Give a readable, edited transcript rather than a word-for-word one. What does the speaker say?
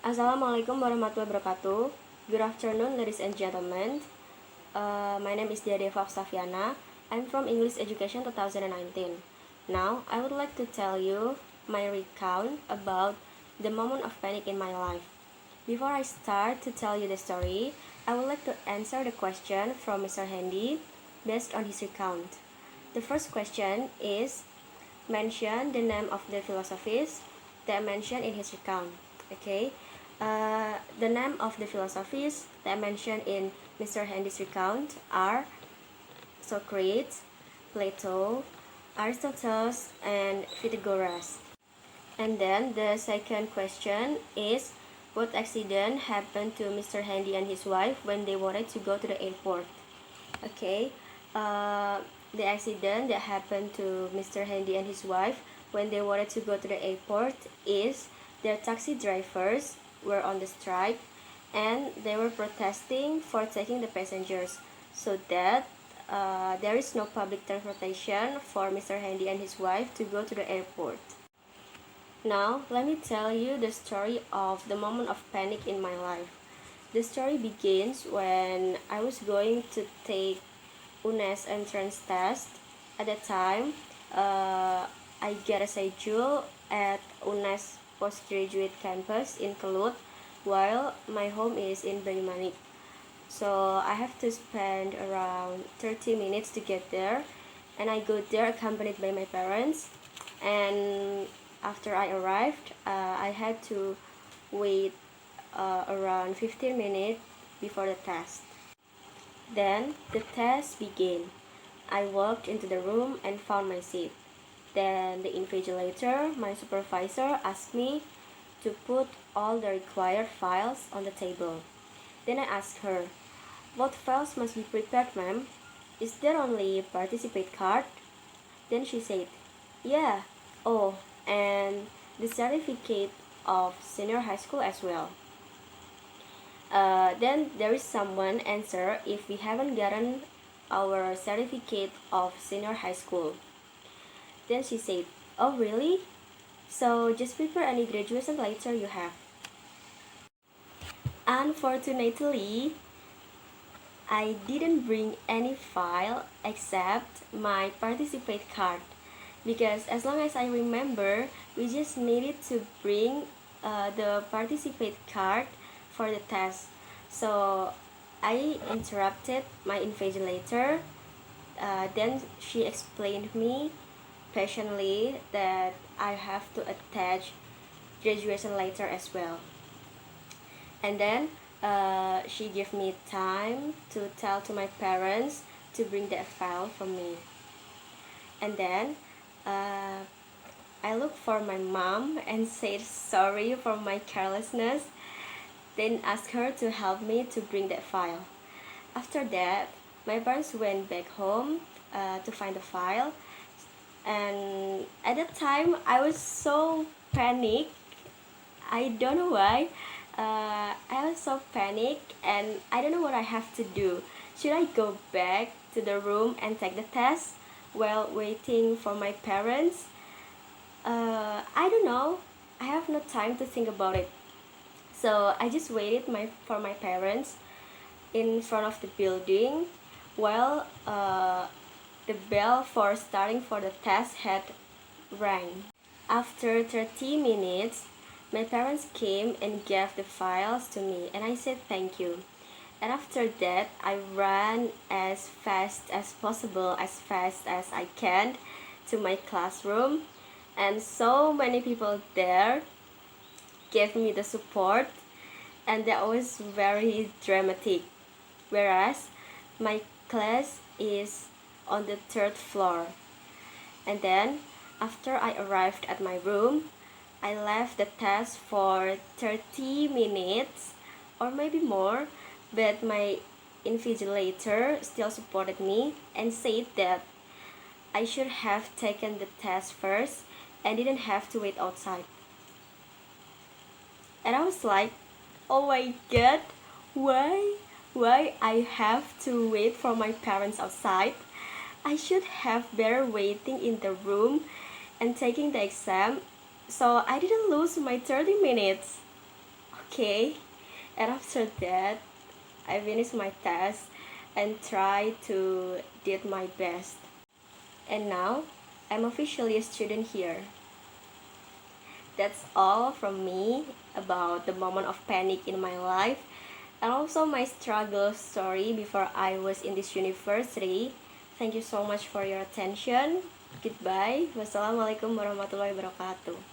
Assalamualaikum warahmatullahi wabarakatuh. Good afternoon, ladies and gentlemen. My name is Diadeva Safiana. I'm from English Education 2019. Now, I would like to tell you my recount about the moment of panic in my life. Before I start to tell you the story, I would like to answer the question from Mr. Handy based on his recount. The first question is mention the name of the philosophies that mentioned in his recount. Okay, the name of the philosophies that mentioned in Mr. Handy's recount are Socrates, Plato, Aristotle, and Pythagoras. And then the second question is what accident happened to Mr. Handy and his wife when they wanted to go to the airport? Okay, uh, the accident that happened to Mr. Handy and his wife when they wanted to go to the airport is their taxi drivers were on the strike and they were protesting for taking the passengers so that there is no public transportation for Mr. Handy and his wife to go to the airport. Now, let me tell you the story of the moment of panic in my life. The story begins when I was going to take UNES entrance test. At that time, I get a schedule at UNES postgraduate campus in Kelut, while my home is in Banyumanik. So I have to spend around 30 minutes to get there, and I go there accompanied by my parents. And after I arrived, I had to wait around 15 minutes before the test. Then the test began. I walked into the room and found my seat. Then the invigilator, my supervisor, asked me to put all the required files on the table. Then I asked her, "What files must be prepared, ma'am? Is there only a participate card?" Then she said, "Yeah. Oh, and the certificate of senior high school as well." Then there is someone answer if we haven't gotten our certificate of senior high school. Then she said, "Oh really? So just prepare any graduation letter you have." Unfortunately, I didn't bring any file except my participate card because as long as I remember, we just needed to bring the participate card for the test. So I interrupted my invigilator. Then she explained me patiently that I have to attach graduation letter as well. And then she gave me time to tell to my parents to bring that file for me. And then uh, I looked for my mom and said sorry for my carelessness, then asked her to help me to bring that file. After that, my parents went back home to find the file, and at that time I was so panicked. I don't know why. I was so panicked and I don't know what I have to do. Should I go back to the room and take the test while waiting for my parents? I don't know. I have no time to think about it. So I just waited for my parents in front of the building while the bell for starting for the test had rang. After 30 minutes, my parents came and gave the files to me and I said thank you. And after that, I ran as fast as possible, as fast as I can to my classroom. And so many people there gave me the support and that was very dramatic. Whereas my class is on the third floor. And then after I arrived at my room, I left the test for 30 minutes or maybe more, but my invigilator still supported me and said that I should have taken the test first and didn't have to wait outside. And I was like, oh my god, why? Why I have to wait for my parents outside? I should have better waiting in the room and taking the exam so I didn't lose my 30 minutes. okay. And after that, I finished my test and tried to did my best. And now, I'm officially a student here. That's all from me about the moment of panic in my life and also my struggle story before I was in this university. Thank you so much for your attention. Goodbye. Wassalamualaikum warahmatullahi wabarakatuh.